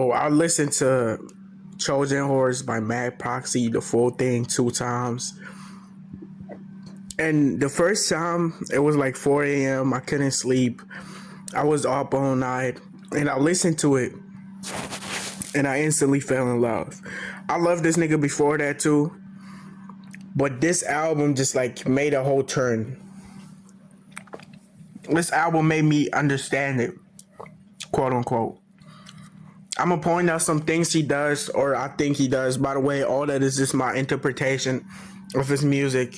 So I listened to Trojan Horse by Mad Proxy, the full thing 2 times. And the first time it was like 4 a.m. I couldn't sleep. I was up all night and I listened to it and I instantly fell in love. I loved this nigga before that too, but this album just like made a whole turn. This album made me understand it, quote unquote. I'm gonna point out some things he does, or I think he does. By the way, all that is just my interpretation of his music,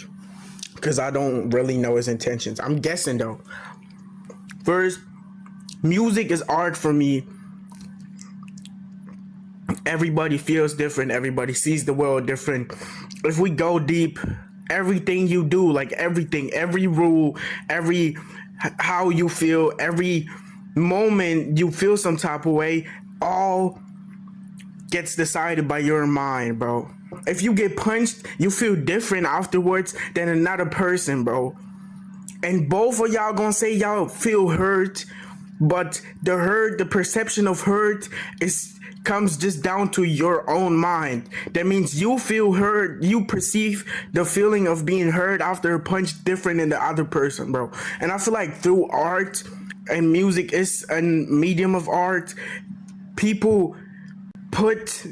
because I don't really know his intentions. I'm guessing though. First, music is art for me. Everybody feels different. Everybody sees the world different. If we go deep, everything you do, like everything, every rule, every how you feel, every moment you feel some type of way, all gets decided by your mind, bro. If you get punched, you feel different afterwards than another person, bro. And both of y'all gonna say y'all feel hurt, but the perception of hurt comes just down to your own mind. That means you feel hurt, you perceive the feeling of being hurt after a punch different than the other person, bro. And I feel like through art, and music is a medium of art, people put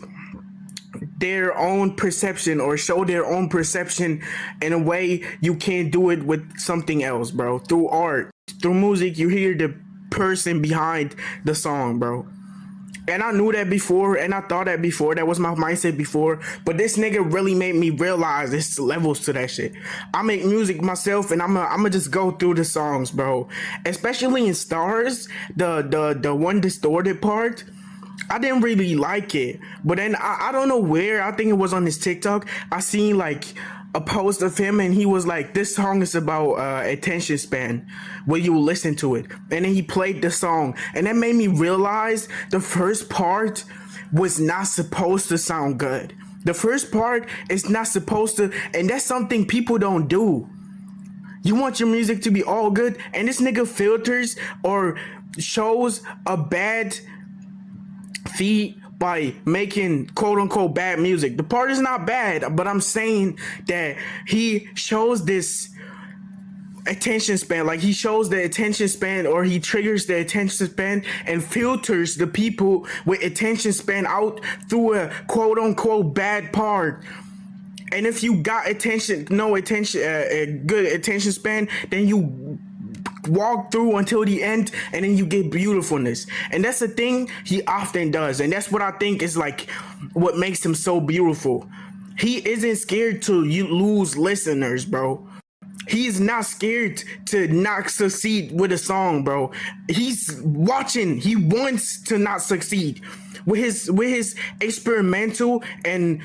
their own perception or show their own perception in a way you can't do it with something else, bro. Through art, through music, you hear the person behind the song, bro. And I knew that before, and I thought that before. That was my mindset before. But this nigga really made me realize there's levels to that shit. I make music myself, and I'ma just go through the songs, bro. Especially in Stars, the one distorted part. I didn't really like it. But then I don't know where. I think it was on his TikTok. I seen like a post of him and he was like, this song is about attention span, will you listen to it? And then he played the song and that made me realize the first part was not supposed to sound good. The first part is not supposed to, and that's something people don't do. You want your music to be all good, and this nigga filters or shows a bad feed by making quote unquote bad music. The part is not bad, but I'm saying that he shows this attention span, like he shows the attention span, or he triggers the attention span and filters the people with attention span out through a quote unquote bad part. And if you got a good attention span, then you walk through until the end and then you get beautifulness. And that's the thing he often does, and that's what I think is like what makes him so beautiful. He isn't scared to lose listeners, bro. He's not scared to not succeed with a song, bro. He's watching. He wants to not succeed with his experimental and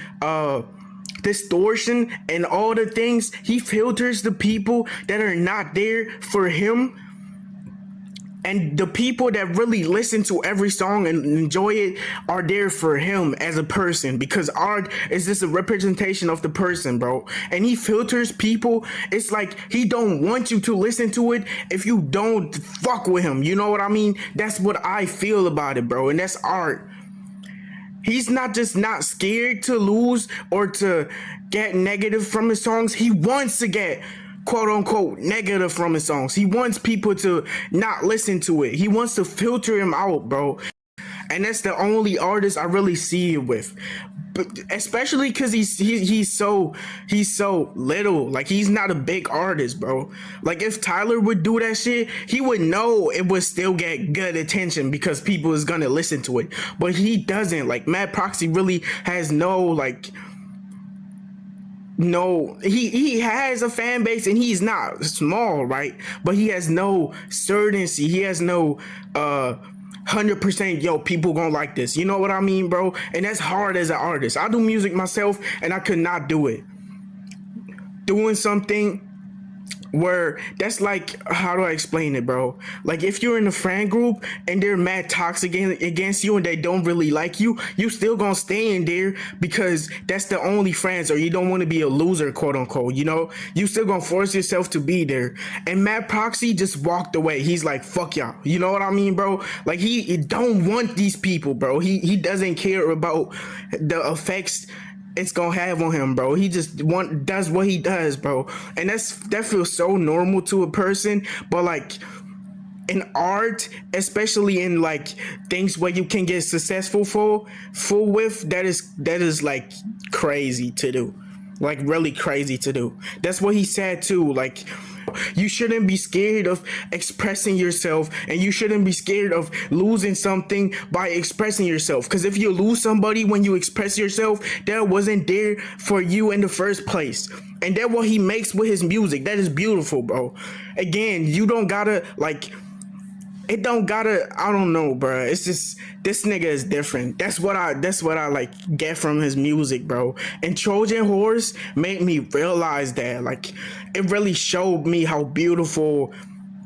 distortion and all the things. He filters the people that are not there for him, and the people that really listen to every song and enjoy it are there for him as a person, because art is just a representation of the person, bro. And he filters people. It's like he don't want you to listen to it if you don't fuck with him. You know what I mean? That's what I feel about it, bro. And that's art. He's not just not scared to lose or to get negative from his songs. He wants to get quote unquote negative from his songs. He wants people to not listen to it. He wants to filter him out, bro. And that's the only artist I really see it with. But especially because he's so little. Like, he's not a big artist, bro. Like, if Tyler would do that shit, he would know it would still get good attention because people is gonna listen to it. But he doesn't. Like, Mad Proxy really has he has a fan base, and he's not small, right? But he has no certainty. He has no 100%, yo, people gonna like this. You know what I mean, bro? And that's hard as an artist. I do music myself, and I could not do it. Doing something where that's like, how do I explain it, bro? Like if you're in a friend group and they're mad toxic against you and they don't really like you still gonna stay in there because that's the only friends, or you don't want to be a loser, quote unquote, you know? You still gonna force yourself to be there. And Matt Proxy just walked away. He's like, fuck y'all, you know what I mean, bro? Like he don't want these people, bro. He doesn't care about the effects it's gonna have on him, bro. He just does what he does, bro. And that feels so normal to a person, but like in art, especially in like things where you can get successful full with, that is like crazy to do. Like really crazy to do. That's what he said too. Like you shouldn't be scared of expressing yourself, and you shouldn't be scared of losing something by expressing yourself. Because if you lose somebody when you express yourself, that wasn't there for you in the first place. And that's what he makes with his music. That is beautiful, bro. Again, you don't gotta like, it don't gotta, I don't know, bro. It's just, this nigga is different. That's what I like get from his music, bro. And Trojan Horse made me realize that. Like, it really showed me how beautiful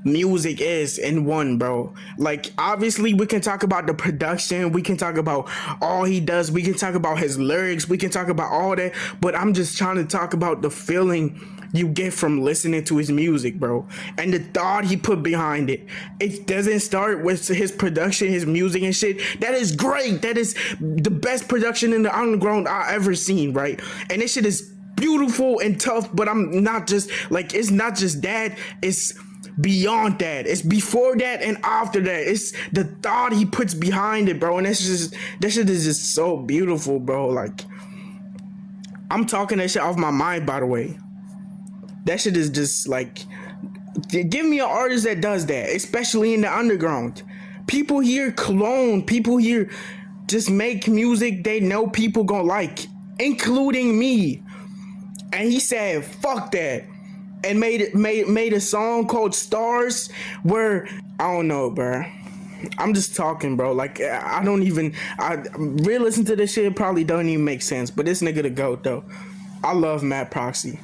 music is in one, bro. Like, obviously we can talk about the production, we can talk about all he does, we can talk about his lyrics, we can talk about all that, but I'm just trying to talk about the feeling you get from listening to his music, bro, and the thought he put behind it. It doesn't start with his production, his music and shit. That is great. That is the best production in the underground I ever seen, right? And this shit is beautiful and tough, but I'm not just like, it's not just that, it's beyond that. It's before that and after that. It's the thought he puts behind it, bro. And that shit is just so beautiful, bro. Like, I'm talking that shit off my mind, by the way. That shit is just like, give me an artist that does that, especially in the underground. People here clone, people here just make music they know people gonna like, including me. And he said, fuck that. And made a song called Stars, where, I don't know, bro. I'm just talking, bro. Like, I re-listen to this shit, probably don't even make sense. But this nigga the GOAT, though. I love Matt Proxy.